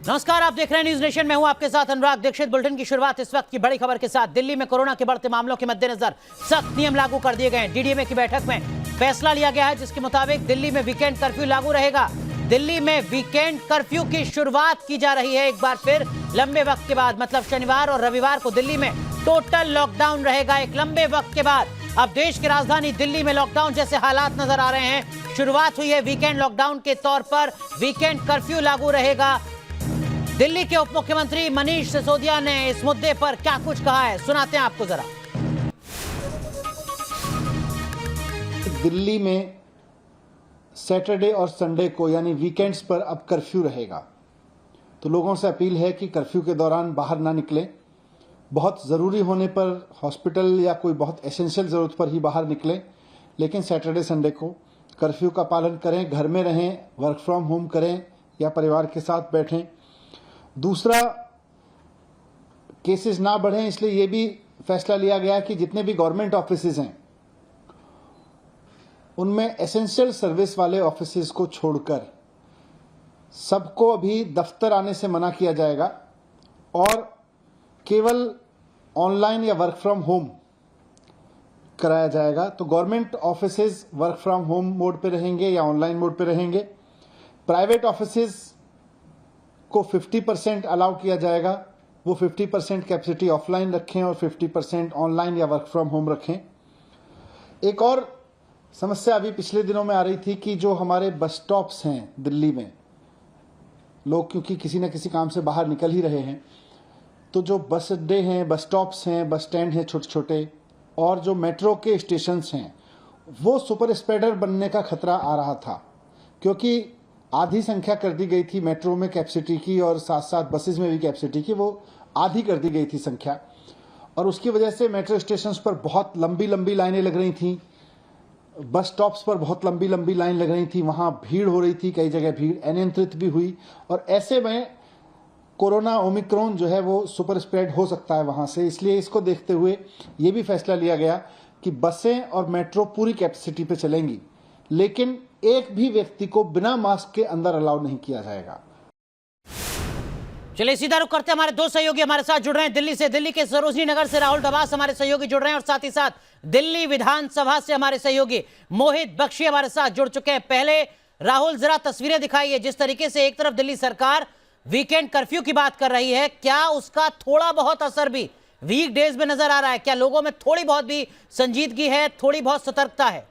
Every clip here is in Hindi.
नमस्कार, आप देख रहे हैं न्यूज नेशन। मैं हूं आपके साथ अनुराग दीक्षित। बुलेटिन की शुरुआत इस वक्त की बड़ी खबर के साथ। दिल्ली में कोरोना के बढ़ते मामलों के मद्देनजर सख्त नियम लागू कर दिए गए हैं। डीडीएमए की बैठक में फैसला लिया गया है जिसके मुताबिक दिल्ली में वीकेंड कर्फ्यू लागू रहेगा। दिल्ली में वीकेंड कर्फ्यू की शुरुआत की जा रही है। एक बार फिर लंबे वक्त के बाद, मतलब शनिवार और रविवार को दिल्ली में टोटल लॉकडाउन रहेगा। एक लंबे वक्त के बाद अब देश की राजधानी दिल्ली में लॉकडाउन जैसे हालात नजर आ रहे हैं। शुरुआत हुई है वीकेंड लॉकडाउन के तौर पर। वीकेंड कर्फ्यू लागू रहेगा। दिल्ली के उप मुख्यमंत्री मनीष सिसोदिया ने इस मुद्दे पर क्या कुछ कहा है, सुनाते हैं आपको जरा। दिल्ली में सैटरडे और संडे को यानी वीकेंड्स पर अब कर्फ्यू रहेगा। तो लोगों से अपील है कि कर्फ्यू के दौरान बाहर ना निकलें। बहुत ज़रूरी होने पर हॉस्पिटल या कोई बहुत एसेंशियल ज़रूरत पर ही बाहर निकलें, लेकिन सैटरडे संडे को कर्फ्यू का पालन करें, घर में रहें, वर्क फ्रॉम होम करें या परिवार के साथ बैठें। दूसरा, केसेस ना बढ़ें, इसलिए ये भी फैसला लिया गया कि जितने भी गवर्नमेंट ऑफिसेज हैं उनमें एसेंशियल सर्विस वाले ऑफिसेज को छोड़कर सबको अभी दफ्तर आने से मना किया जाएगा और केवल ऑनलाइन या वर्क फ्रॉम होम कराया जाएगा। तो government offices work from home mode पे रहेंगे या ऑनलाइन मोड पे रहेंगे। प्राइवेट ऑफिसेज को 50% अलाउ किया जाएगा। वो 50% कैपेसिटी ऑफलाइन रखें और 50% ऑनलाइन या वर्क फ्रॉम होम रखें। एक और समस्या अभी पिछले दिनों में आ रही थी कि जो हमारे बस स्टॉप्स हैं दिल्ली में, लोग क्योंकि किसी न किसी काम से बाहर निकल ही रहे हैं, तो जो बस अड्डे हैं, बस स्टॉप्स हैं, बस स्टैंड हैं छोटे छोटे, और जो मेट्रो के स्टेशंस हैं, वो सुपर स्प्रेडर बनने का खतरा आ रहा था। क्योंकि आधी संख्या कर दी गई थी मेट्रो में कैपेसिटी की और साथ साथ बसेस में भी कैपेसिटी की, वो आधी कर दी गई थी संख्या। और उसकी वजह से मेट्रो स्टेशंस पर बहुत लंबी लंबी लाइनें लग रही थी, बस स्टॉप्स पर बहुत लंबी लंबी लाइन लग रही थी, वहाँ भीड़ हो रही थी, कई जगह भीड़ अनियंत्रित भी हुई। और ऐसे में कोरोना ओमिक्रॉन जो है वो सुपर स्प्रेड हो सकता है वहाँ से। इसलिए इसको देखते हुए ये भी फैसला लिया गया कि बसें और मेट्रो पूरी कैपेसिटी पे चलेंगी, लेकिन एक भी व्यक्ति को बिना मास्क के अंदर अलाउ नहीं किया जाएगा। चलिए सीधा रुख करते हैं। हमारे दो सहयोगी हमारे साथ जुड़ रहे हैं दिल्ली से। दिल्ली के सरोजनी नगर से राहुल दबास हमारे सहयोगी जुड़ रहे हैं और साथ ही साथ दिल्ली विधानसभा से हमारे सहयोगी मोहित बख्शी हमारे साथ जुड़ चुके हैं। पहले राहुल, जरा तस्वीरें दिखाइए। जिस तरीके से एक तरफ दिल्ली सरकार वीकेंड कर्फ्यू की बात कर रही है, क्या उसका थोड़ा बहुत असर भी वीक डेज में नजर आ रहा है? क्या लोगों में थोड़ी बहुत भी संजीदगी है, थोड़ी बहुत सतर्कता है?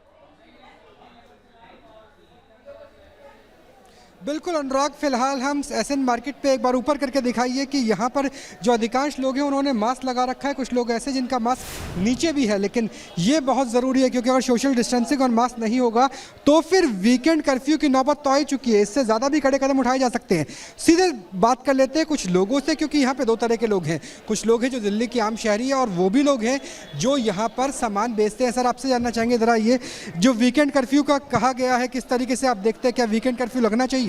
बिल्कुल अनुराग, फिलहाल हम एसएन मार्केट पे एक बार ऊपर करके दिखाइए कि यहाँ पर जो अधिकांश लोग हैं उन्होंने मास्क लगा रखा है। कुछ लोग ऐसे जिनका मास्क नीचे भी है, लेकिन ये बहुत ज़रूरी है क्योंकि अगर सोशल डिस्टेंसिंग और मास्क नहीं होगा तो फिर वीकेंड कर्फ्यू की नौबत तो आ ही चुकी है। इससे ज़्यादा भी कड़े कदम उठाए जा सकते हैं। सीधे बात कर लेते हैं कुछ लोगों से, क्योंकि यहाँ पर दो तरह के लोग हैं। कुछ लोग हैं जो दिल्ली के आम शहरी है और वो भी लोग हैं जो यहाँ पर सामान बेचते हैं। सर, आपसे जानना चाहेंगे ज़रा, ये जो वीकेंड कर्फ्यू का कहा गया है, किस तरीके से आप देखते हैं, क्या वीकेंड कर्फ्यू लगना चाहिए?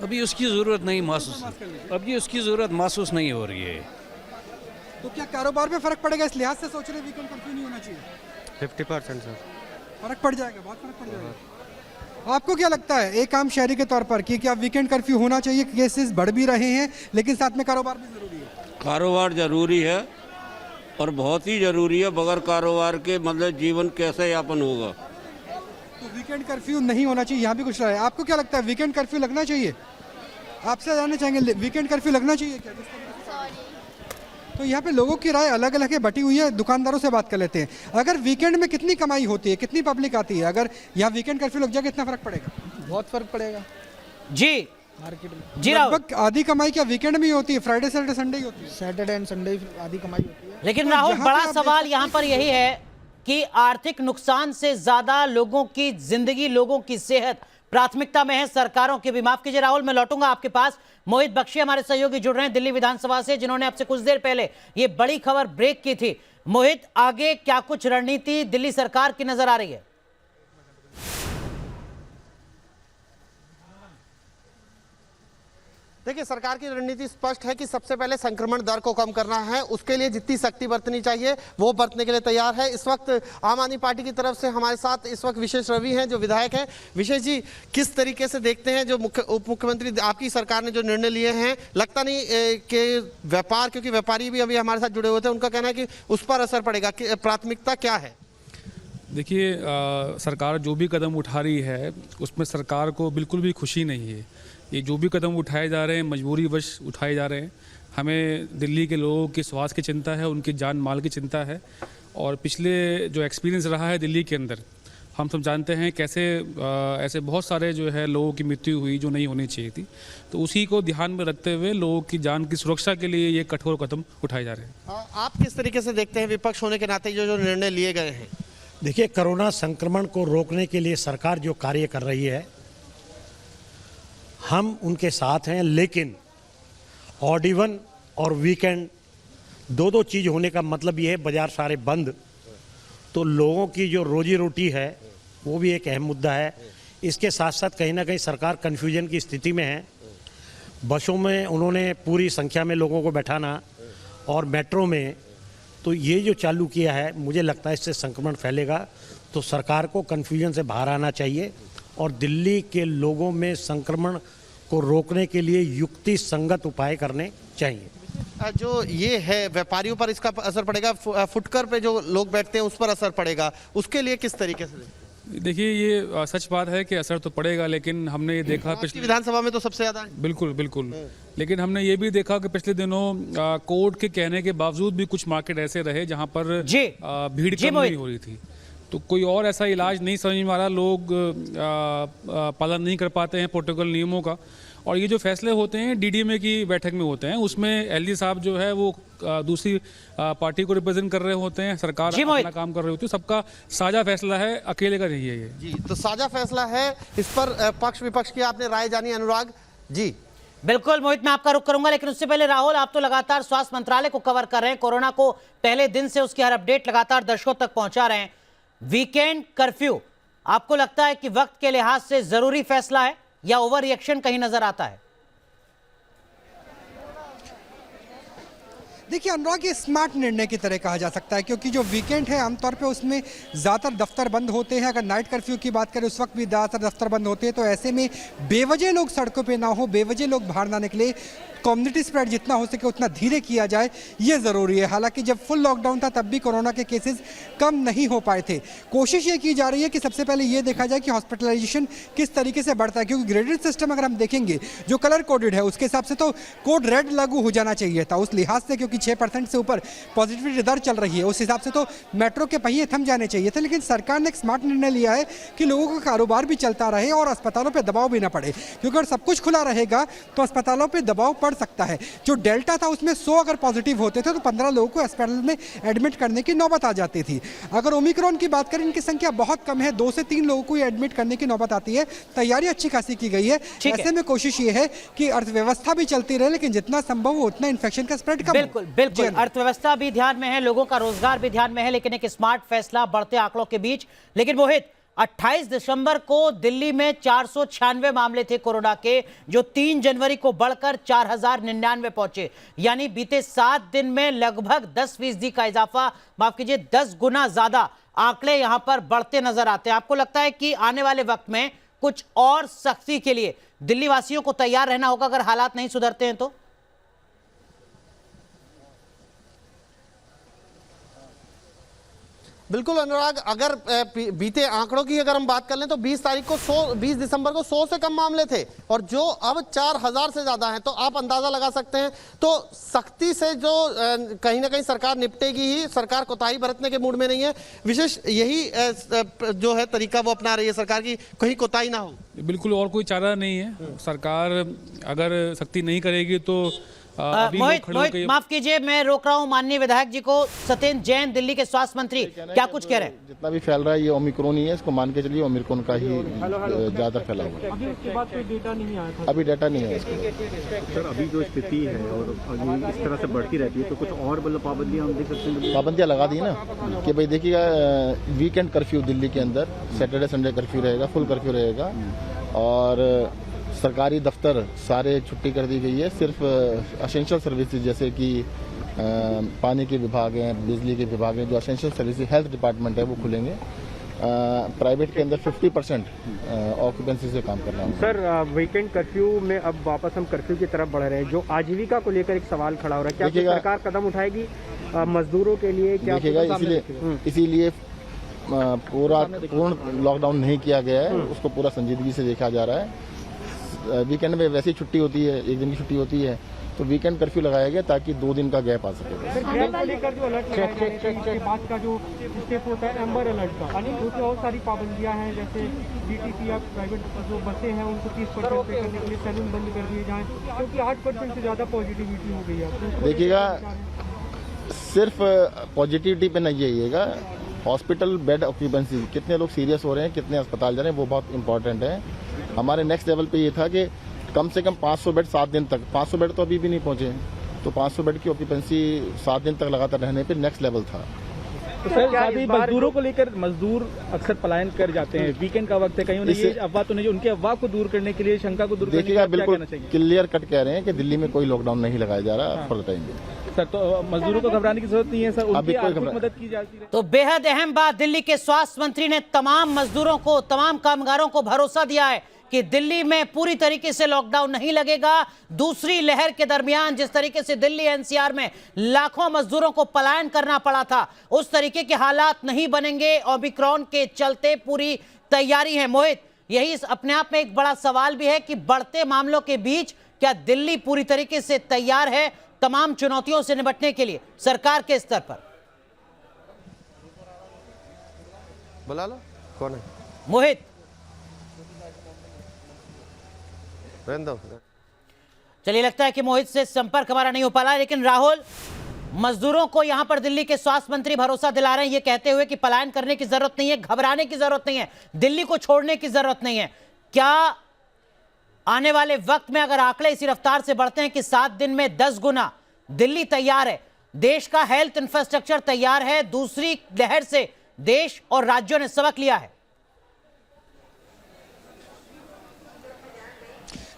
अभी उसकी ज़रूरत नहीं महसूस नहीं हो रही है। तो क्या कारोबार पे फर्क पड़ेगा? इस लिहाज से सोच रहे वीकेंड कर्फ्यू नहीं होना चाहिए? 50% सर फर्क पड़ जाएगा, बहुत फर्क पड़ जाएगा। आपको क्या लगता है एक आम शहरी के तौर पर कि क्या वीकेंड कर्फ्यू होना चाहिए? केसेस बढ़ भी रहे हैं लेकिन साथ में कारोबार भी जरूरी है। कारोबार जरूरी है और बहुत ही जरूरी है। बगैर कारोबार के मतलब जीवन कैसे यापन होगा? तो वीकेंड कर्फ्यू नहीं होना चाहिए, यहाँ भी कुछ रहा है। आपको क्या लगता है वीकेंड कर्फ्यू लगना चाहिए? आपसे जानना चाहेंगे, वीकेंड कर्फ्यू लगना चाहिए क्या? तो यहाँ पे लोगों की राय अलग अलग है, बटी हुई है। दुकानदारों से बात कर लेते हैं। अगर वीकेंड में कितनी कमाई होती है, कितनी पब्लिक आती है, अगर यहाँ वीकेंड कर्फ्यू लग जाए कितना फर्क पड़ेगा? बहुत फर्क पड़ेगा जी मार्केट में। जी लगभग आधी कमाई क्या वीकेंड में ही होती है? फ्राइडे सैटरडे संडे ही होती है? सैटरडे एंड संडे आधी कमाई होती है। लेकिन तो राहुल, यहाँ पे बड़ा आप सवाल देख यहां पर यही है कि आर्थिक नुकसान से ज्यादा लोगों की जिंदगी, लोगों की सेहत प्राथमिकता में है सरकारों की भी। माफ कीजिए राहुल, मैं लौटूंगा आपके पास। मोहित बख्शी हमारे सहयोगी जुड़ रहे हैं दिल्ली विधानसभा से, जिन्होंने आपसे कुछ देर पहले ये बड़ी खबर ब्रेक की थी। मोहित, आगे क्या कुछ रणनीति दिल्ली सरकार की नजर आ रही है? देखिए, सरकार की रणनीति स्पष्ट है कि सबसे पहले संक्रमण दर को कम करना है, उसके लिए जितनी सख्ती बरतनी चाहिए वो बरतने के लिए तैयार है। इस वक्त आम आदमी पार्टी की तरफ से हमारे साथ इस वक्त विशेष रवि हैं जो विधायक हैं। विशेष जी, किस तरीके से देखते हैं जो उप मुख्यमंत्री आपकी सरकार ने जो निर्णय लिए हैं? लगता नहीं कि व्यापार, क्योंकि व्यापारी भी अभी हमारे साथ जुड़े हुए थे, उनका कहना है कि उस पर असर पड़ेगा, प्राथमिकता क्या है? देखिए, सरकार जो भी कदम उठा रही है उसमें सरकार को बिल्कुल भी खुशी नहीं है। ये जो भी कदम उठाए जा रहे हैं मजबूरी वश उठाए जा रहे हैं। हमें दिल्ली के लोगों के स्वास्थ्य की चिंता है, उनकी जान माल की चिंता है। और पिछले जो एक्सपीरियंस रहा है दिल्ली के अंदर, हम सब जानते हैं कैसे ऐसे बहुत सारे जो है लोगों की मृत्यु हुई जो नहीं होनी चाहिए थी। तो उसी को ध्यान में रखते हुए लोगों की जान की सुरक्षा के लिए ये कठोर कदम उठाए जा रहे हैं। आप किस तरीके से देखते हैं विपक्ष होने के नाते जो निर्णय लिए गए हैं? देखिए, कोरोना संक्रमण को रोकने के लिए सरकार जो कार्य कर रही है हम उनके साथ हैं, लेकिन ऑड इवन और वीकेंड दो चीज़ होने का मतलब ये है बाजार सारे बंद, तो लोगों की जो रोजी रोटी है वो भी एक अहम मुद्दा है। इसके साथ साथ कहीं ना कहीं सरकार कन्फ्यूजन की स्थिति में है। बसों में उन्होंने पूरी संख्या में लोगों को बैठाना और मेट्रो में, तो ये जो चालू किया है मुझे लगता है इससे संक्रमण फैलेगा। तो सरकार को कन्फ्यूजन से बाहर आना चाहिए और दिल्ली के लोगों में संक्रमण को रोकने के लिए युक्ति संगत उपाय करने चाहिए। जो ये है व्यापारियों पर इसका असर पड़ेगा, फुटकर पे जो लोग बैठते हैं उस पर असर पड़ेगा, उसके लिए किस तरीके से? देखिए, ये सच बात है कि असर तो पड़ेगा, लेकिन हमने ये देखा पिछले विधानसभा में तो सबसे ज्यादा। बिल्कुल बिल्कुल, लेकिन हमने ये भी देखा कि पिछले दिनों कोर्ट के कहने के बावजूद भी कुछ मार्केट ऐसे रहे जहां पर भीड़ कम नहीं हो रही थी। तो कोई और ऐसा इलाज नहीं समझ में आ रहा, लोग पालन नहीं कर पाते हैं प्रोटोकॉल नियमों का। और ये जो फैसले होते हैं डीडीएमए की बैठक में होते हैं, उसमें एलजी साहब जो है वो दूसरी पार्टी को रिप्रेजेंट कर रहे होते हैं, सरकार अपना काम कर रही होती है। सबका साझा फैसला है, अकेले का नहीं है ये। जी, तो साझा फैसला है। इस पर पक्ष विपक्ष की आपने राय जानी, अनुराग जी? बिल्कुल मोहित, मैं आपका रुख करूंगा, लेकिन उससे पहले राहुल, आप तो लगातार स्वास्थ्य मंत्रालय को कवर कर रहे हैं, कोरोना को पहले दिन से उसकी हर अपडेट लगातार दर्शकों तक पहुंचा रहे हैं। वीकेंड कर्फ्यू आपको लगता है कि वक्त के लिहाज से जरूरी फैसला है या ओवर रिएक्शन कहीं नजर आता है? देखिए अनुराग, ये स्मार्ट निर्णय की तरह कहा जा सकता है, क्योंकि जो वीकेंड है आमतौर पे उसमें ज़्यादातर दफ्तर बंद होते हैं। अगर नाइट कर्फ्यू की बात करें उस वक्त भी ज़्यादातर दफ्तर बंद होते हैं, तो ऐसे में बेवजह लोग सड़कों पे ना हो, बेवजह लोग बाहर ना निकले, कम्युनिटी स्प्रेड जितना हो सके उतना धीरे किया जाए, ये ज़रूरी है। हालांकि जब फुल लॉकडाउन था तब भी कोरोना के केसेस कम नहीं हो पाए थे। कोशिश ये की जा रही है कि सबसे पहले ये देखा जाए कि हॉस्पिटलाइजेशन किस तरीके से बढ़ता है, क्योंकि ग्रेडेड सिस्टम अगर हम देखेंगे जो कलर कोडेड है उसके हिसाब से तो कोड रेड लागू हो जाना चाहिए था उस लिहाज से, क्योंकि 6% से ऊपर पॉजिटिविटी दर चल रही है, उस हिसाब से तो मेट्रो के पहिए थम जाने चाहिए थे। लेकिन सरकार ने एक स्मार्ट निर्णय लिया है कि लोगों का कारोबार भी चलता रहे और अस्पतालों पर दबाव भी ना पड़े, क्योंकि अगर सब कुछ खुला रहेगा तो अस्पतालों पर दबाव पड़ सकता है। जो डेल्टा था उसमें 100 अगर पॉजिटिव होते थे तो 15 लोगों को अस्पताल में एडमिट करने की नौबत आ जाती थी। अगर ओमिक्रॉन की बात करें, इनकी संख्या बहुत कम है, 2 से 3 लोगों को एडमिट करने की नौबत आती है। तैयारी अच्छी खासी की गई है। ऐसे में कोशिश ये है कि अर्थव्यवस्था भी चलती रहे, लेकिन जितना संभव हो उतना इन्फेक्शन का स्प्रेड कम। बिल्कुल बिल्कुल, अर्थव्यवस्था भी ध्यान में है, लोगों का रोजगार भी ध्यान में है, लेकिन एक स्मार्ट फैसला बढ़ते आंकड़ों के बीच। लेकिन मोहित, 28 दिसंबर को दिल्ली में 496 मामले थे कोरोना के, जो 3 जनवरी को बढ़कर 4099 पहुंचे। यानी बीते 7 दिन में लगभग 10% का इजाफा, माफ कीजिए 10 गुना ज्यादा आंकड़े यहां पर बढ़ते नजर आते हैं। आपको लगता है कि आने वाले वक्त में कुछ और सख्ती के लिए दिल्ली वासियों को तैयार रहना होगा अगर हालात नहीं सुधरते हैं तो? बिल्कुल अनुराग, अगर बीते आंकड़ों की अगर हम बात कर लें तो 20 दिसंबर को 100 से कम मामले थे और जो अब 4000 से ज्यादा हैं, तो आप अंदाजा लगा सकते हैं। तो सख्ती से जो कहीं ना कहीं सरकार निपटेगी ही, सरकार कोताही बरतने के मूड में नहीं है। विशेष यही जो है तरीका वो अपना रही है सरकार की, कहीं कोताही ना हो। बिल्कुल, और कोई चारा नहीं है। सरकार अगर सख्ती नहीं करेगी तो मोहित माफ कीजिए, मैं रोक रहा हूं माननीय विधायक जी को। सत्येंद्र जैन, दिल्ली के स्वास्थ्य मंत्री, क्या कुछ कह रहे हैं? जितना भी फैल रहा है ये ओमिक्रॉन ही है, इसको मान के चलिए ओमिक्रॉन का ही ज्यादा फैला हुआ है। अभी उसके बाद कोई डेटा नहीं आया था। अभी डेटा नहीं है इसके। सर अभी जो स्थिति है और इस तरह से बढ़ती रहती है तो कुछ और मतलब पाबंदियां हम देख सकते हैं? पाबंदियां लगा दी ना कि भाई देखिएगा, वीकेंड कर्फ्यू दिल्ली के अंदर, सैटरडे संडे कर्फ्यू रहेगा, फुल कर्फ्यू रहेगा और सरकारी दफ्तर सारे छुट्टी कर दी गई है। सिर्फ असेंशियल सर्विसेज जैसे कि पानी के विभाग हैं, बिजली के विभाग हैं, जो असेंशियल सर्विसेज, हेल्थ डिपार्टमेंट है, वो खुलेंगे। प्राइवेट के अंदर 50% ऑक्यूपेंसी से काम करना होगा। सर वीकेंड कर्फ्यू में अब वापस हम कर्फ्यू की तरफ बढ़ रहे हैं, जो आजीविका को लेकर एक सवाल खड़ा हो रहा है, क्या कोई सरकार कदम उठाएगी मजदूरों के लिए? क्या इसीलिए पूर्ण लॉकडाउन नहीं किया गया है, उसको पूरा संजीदगी से देखा जा रहा है। वीकेंड में वैसे ही छुट्टी होती है, एक दिन की छुट्टी होती है, तो वीकेंड कर्फ्यू लगाया गया ताकि 2 दिन का गैप आ सके। लेकर जो अलर्ट के बाद का जो स्टेप होता है एम्बर अलर्ट का, दूसरी और सारी पाबंदियां हैं, जैसे डीटीसी या प्राइवेट जो बसें हैं उनको 30% पे करने के लिए सैलून बंद कर दिए जाएं, क्योंकि 8% से ज़्यादा पॉजिटिविटी हो गई है। देखिएगा, सिर्फ पॉजिटिविटी पे नहीं जाइएगा, हॉस्पिटल बेड ऑक्यूपेंसी, कितने लोग सीरियस हो रहे हैं, कितने अस्पताल जा रहे हैं, वो बहुत इंपॉर्टेंट है। हमारे नेक्स्ट लेवल पे ये था कि कम से कम 500 बेड 7 दिन तक, 500 बेड तो अभी भी नहीं पहुंचे, तो 500 बेड की ऑक्यूपेंसी 7 दिन तक लगातार रहने पे नेक्स्ट लेवल था। तो सर मजदूरों को लेकर मजदूर अक्सर पलायन कर जाते हैं, वीकेंड का वक्त है, कहीं उन्हें ये अफवाह तो नहीं, उनके अफवाह को दूर करने के लिए, शंका को दूर करने के लिए बिल्कुल क्लियर कट कह रहे हैं कि दिल्ली में कोई लॉकडाउन नहीं लगाया जा रहा फॉर द टाइम। सर तो मजदूरों को घबराने की जरूरत नहीं है सर, उनकी आर्थिक मदद की जाती है। तो बेहद अहम बात, दिल्ली के स्वास्थ्य मंत्री ने तमाम मजदूरों को, तमाम कामगारों को भरोसा दिया है कि दिल्ली में पूरी तरीके से लॉकडाउन नहीं लगेगा। दूसरी लहर के दरमियान जिस तरीके से दिल्ली एनसीआर में लाखों मजदूरों को पलायन करना पड़ा था, उस तरीके के हालात नहीं बनेंगे। ओमिक्रॉन के चलते पूरी तैयारी है। मोहित, यही अपने आप में एक बड़ा सवाल भी है कि बढ़ते मामलों के बीच क्या दिल्ली पूरी तरीके से तैयार है तमाम चुनौतियों से निपटने के लिए सरकार के स्तर पर? बुला लो, कौन है? मोहित, चलिए, लगता है कि मोहित से संपर्क हमारा नहीं हो पा रहा है, लेकिन राहुल, मजदूरों को यहां पर दिल्ली के स्वास्थ्य मंत्री भरोसा दिला रहे हैं, ये कहते हुए कि पलायन करने की जरूरत नहीं है, घबराने की जरूरत नहीं है, दिल्ली को छोड़ने की जरूरत नहीं है। क्या आने वाले वक्त में अगर आंकड़े इसी रफ्तार से बढ़ते हैं कि 7 दिन में 10 गुना, दिल्ली तैयार है, देश का हेल्थ इंफ्रास्ट्रक्चर तैयार है, दूसरी लहर से देश और राज्यों ने सबक लिया है?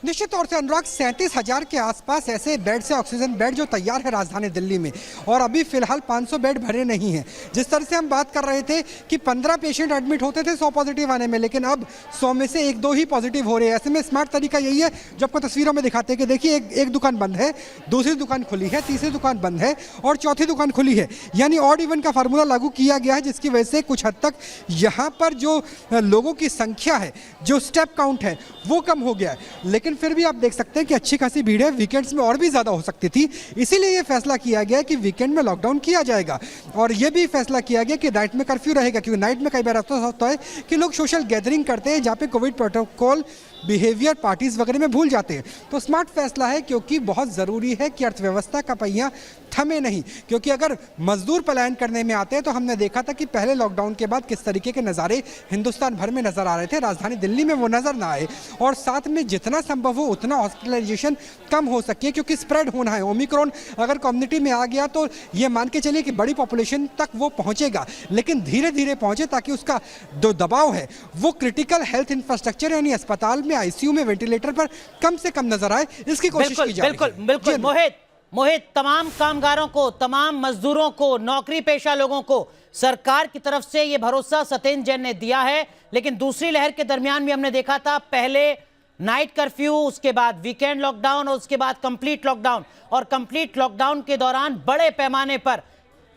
निश्चित तौर से अनुराग, 37,000 के आसपास ऐसे बेड से ऑक्सीजन बेड जो तैयार है राजधानी दिल्ली में, और अभी फिलहाल 500 बेड भरे नहीं हैं। जिस तरह से हम बात कर रहे थे कि 15 पेशेंट एडमिट होते थे 100 पॉजिटिव आने में, लेकिन अब 100 में से 1-2 ही पॉजिटिव हो रहे हैं। ऐसे में स्मार्ट तरीका यही है जो आपको तस्वीरों में दिखाते हैं कि देखिए, एक दुकान बंद है, दूसरी दुकान खुली है, तीसरी दुकान बंद है और चौथी दुकान खुली है। यानी ऑड इवन का फार्मूला लागू किया गया है, जिसकी वजह से कुछ हद तक यहाँ पर जो लोगों की संख्या है, जो स्टेप काउंट है, वो कम हो गया है। लेकिन फिर भी आप देख सकते हैं कि अच्छी खासी भीड़ है, वीकेंड्स में और भी ज़्यादा हो सकती थी। इसीलिए ये फैसला किया गया कि वीकेंड में लॉकडाउन किया जाएगा, और ये भी फैसला किया गया कि नाइट में कर्फ्यू रहेगा, क्योंकि नाइट में कई बार ऐसा होता है कि लोग सोशल गैदरिंग करते हैं जहाँ पे कोविड प्रोटोकॉल बिहेवियर पार्टीज वगैरह में भूल जाते हैं। तो स्मार्ट फैसला है, क्योंकि बहुत ज़रूरी है कि अर्थव्यवस्था का पहिया थमे नहीं, क्योंकि अगर मजदूर पलायन करने में आते हैं तो हमने देखा था कि पहले लॉकडाउन के बाद किस तरीके के नज़ारे हिंदुस्तान भर में नज़र आ रहे थे, राजधानी दिल्ली में वो नज़र ना आए, और साथ में जितना संभव हो उतना हॉस्पिटलाइजेशन कम हो सके, क्योंकि स्प्रेड होना है। ओमिक्रॉन अगर कम्युनिटी में आ गया तो ये मान के चलिए कि बड़ी पॉपुलेशन तक वो पहुँचेगा, लेकिन धीरे धीरे पहुँचे ताकि उसका जो दबाव है वो क्रिटिकल हेल्थ इंफ्रास्ट्रक्चर यानी अस्पताल में, आईसीयू में, वेंटिलेटर पर कम से कम नजर आए, इसकी कोशिश की जा रही है। बिल्कुल मोहित, तमाम कामगारों को, तमाम मजदूरों को, नौकरी पेशा लोगों को सरकार की तरफ से यह भरोसा सत्येंद्र जैन ने दिया है। लेकिन दूसरी लहर के दरमियान भी हमने देखा था, पहले नाइट कर्फ्यू, उसके बाद वीकेंड लॉकडाउन और उसके बाद कंप्लीट लॉकडाउन, और कंप्लीट लॉकडाउन के दौरान बड़े पैमाने पर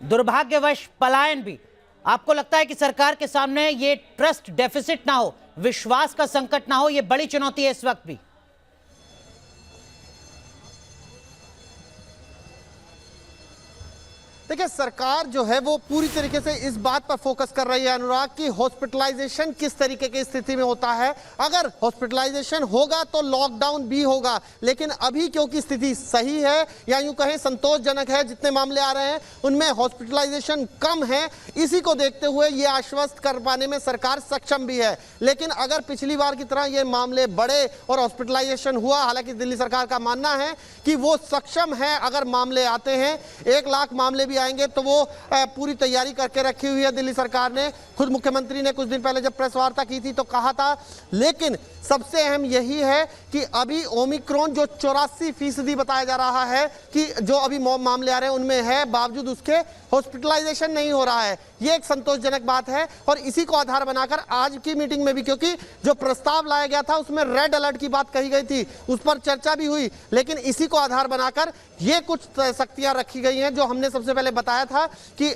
दुर्भाग्यवश पलायन भी। आपको लगता है कि सरकार के सामने ये ट्रस्ट डेफिसिट ना हो, विश्वास का संकट ना हो, ये बड़ी चुनौती है इस वक्त भी? देखिए, सरकार जो है वो पूरी तरीके से इस बात पर फोकस कर रही है अनुराग कि हॉस्पिटलाइजेशन किस तरीके की स्थिति में होता है। अगर हॉस्पिटलाइजेशन होगा तो लॉकडाउन भी होगा, लेकिन अभी क्योंकि स्थिति सही है या यूं कहें संतोषजनक है, जितने मामले आ रहे हैं उनमें हॉस्पिटलाइजेशन कम है, इसी को देखते हुए ये आश्वस्त कर पाने में सरकार सक्षम भी है। लेकिन अगर पिछली बार की तरह ये मामले बढ़े और हॉस्पिटलाइजेशन हुआ, हालांकि दिल्ली सरकार का मानना है कि वो सक्षम है, अगर मामले आते हैं 1 लाख मामले भी आएंगे तो वो पूरी तैयारी करके रखी हुई है दिल्ली सरकार ने। खुद मुख्यमंत्री ने कुछ दिन पहले जब प्रेस वार्ता की थी तो कहा था। लेकिन सबसे अहम यही है कि अभी ओमिक्रॉन जो 84% बताया जा रहा है कि जो अभी मामले आ रहे हैं उनमें है, बावजूद उसके हॉस्पिटलाइजेशन नहीं हो रहा है। ये एक संतोषजनक बात है और इसी को आधार बनाकर आज की मीटिंग में भी, क्योंकि जो प्रस्ताव लाया गया था उसमें रेड अलर्ट की बात कही गई थी, उस पर चर्चा भी हुई, लेकिन इसी को आधार बनाकर ये कुछ सख्तियां रखी गई हैं जो हमने सबसे पहले बताया था कि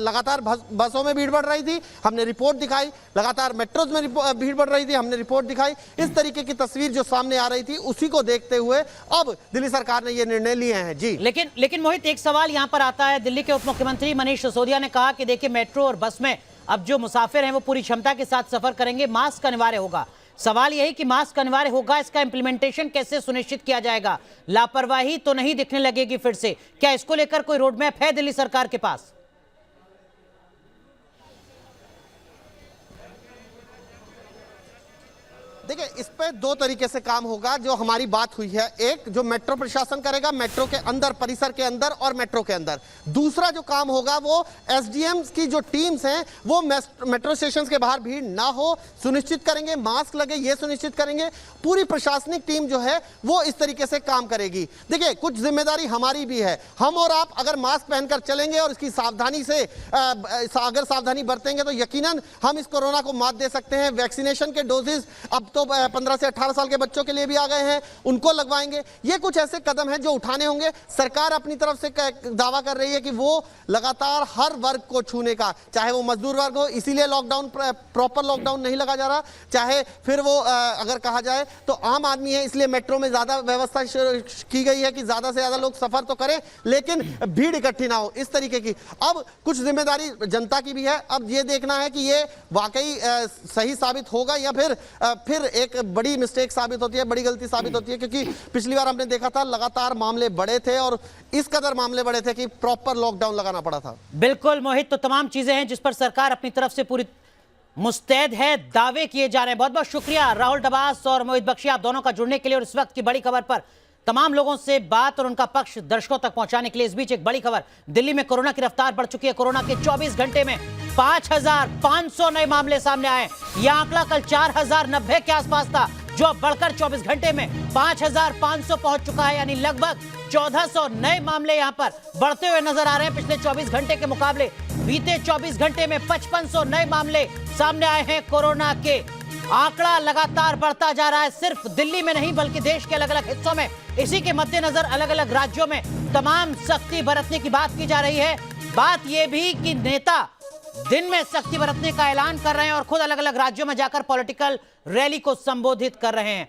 लगातार बसों में भीड़ बढ़ रही थी, हमने रिपोर्ट दिखाई, लगातार मेट्रोज में भीड़ बढ़ रही थी, हमने रिपोर्ट दिखाई। इस तरीके की तस्वीर जो सामने आ रही थी उसी को देखते हुए अब दिल्ली सरकार ने ये निर्णय लिए हैं। जी लेकिन मोहित, एक सवाल यहां पर आता है। दिल्ली के उप मुख्यमंत्री मनीष सिसोदिया ने कहा कि देखिए, मेट्रो और बस में अब जो मुसाफिर हैं वो पूरी क्षमता के साथ सफर करेंगे, मास्क अनिवार्य होगा। सवाल यही कि मास्क अनिवार्य होगा, इसका इंप्लीमेंटेशन कैसे सुनिश्चित किया जाएगा? लापरवाही तो नहीं दिखने लगेगी फिर से? क्या इसको लेकर कोई रोड मैप है दिल्ली सरकार के पास? देखिए, इस पे दो तरीके से काम होगा। जो हमारी बात हुई है, एक जो मेट्रो प्रशासन करेगा, मेट्रो के अंदर, परिसर के अंदर और मेट्रो के अंदर। दूसरा जो काम होगा वो एसडीएम की जो टीम्स हैं वो मेट्रो स्टेशन के बाहर भीड़ ना हो सुनिश्चित करेंगे, मास्क लगे ये सुनिश्चित करेंगे। पूरी प्रशासनिक टीम जो है वो इस तरीके से काम करेगी। देखिए, कुछ जिम्मेदारी हमारी भी है। हम और आप अगर मास्क पहनकर चलेंगे और इसकी सावधानी से अगर सावधानी बरतेंगे तो यकीनन हम इस कोरोना को मात दे सकते हैं। वैक्सीनेशन के डोजेज अब तो 15 से 18 साल के बच्चों के लिए भी आ गए हैं, उनको लगवाएंगे। ये कुछ ऐसे कदम हैं जो उठाने होंगे। सरकार अपनी तरफ से दावा कर रही है कि वो लगातार हर वर्ग को छूने का, चाहे वो मजदूर वर्ग हो, इसीलिए लॉकडाउन, प्रॉपर लॉकडाउन नहीं लगा जा रहा, चाहे फिर वो अगर कहा जाए तो आम आदमी है, इसलिए मेट्रो में ज्यादा व्यवस्था की गई है कि ज्यादा से ज्यादा लोग सफर तो करें लेकिन भीड़ इकट्ठी ना हो, इस तरीके की। अब कुछ जिम्मेदारी जनता की भी है। अब ये देखना है कि ये वाकई सही साबित होगा या फिर एक बड़ी मिस्टेक साबित होती है, बड़ी गलती साबित होती है। क्योंकि पिछली बार हमने देखा था लगातार मामले बढ़े थे और इस कदर मामले बढ़े थे कि प्रॉपर लॉकडाउन लगाना पड़ा था। बिल्कुल मोहित, तो तमाम चीजें हैं जिस पर सरकार अपनी तरफ से पूरी मुस्तैद है, दावे किए जा रहे हैं। बहुत बहुत शुक्रिया राहुल डबास और मोहित बख्शी, आप दोनों का जुड़ने के लिए और इस वक्त की बड़ी खबर पर तमाम लोगों से बात और उनका पक्ष दर्शकों तक पहुंचाने के लिए। इस बीच एक बड़ी खबर, दिल्ली में कोरोना की रफ्तार बढ़ चुकी है। कोरोना के 24 घंटे में 5500 नए मामले सामने आए। यह आंकड़ा कल 4090 के आसपास था, जो अब बढ़कर 24 घंटे में 5500 पहुंच चुका है। यानी लगभग 1400 नए मामले यहां पर बढ़ते हुए नजर आ रहे हैं। पिछले 24 घंटे के मुकाबले बीते 24 घंटे में 5500 नए मामले सामने आए हैं कोरोना के। आंकड़ा लगातार बढ़ता जा रहा है, सिर्फ दिल्ली में नहीं बल्कि देश के अलग अलग हिस्सों में। इसी के मद्देनजर अलग अलग राज्यों में तमाम सख्ती बरतने की बात की जा रही है। बात यह भी कि नेता दिन में सख्ती बरतने का ऐलान कर रहे हैं और खुद अलग अलग राज्यों में जाकर पॉलिटिकल रैली को संबोधित कर रहे हैं।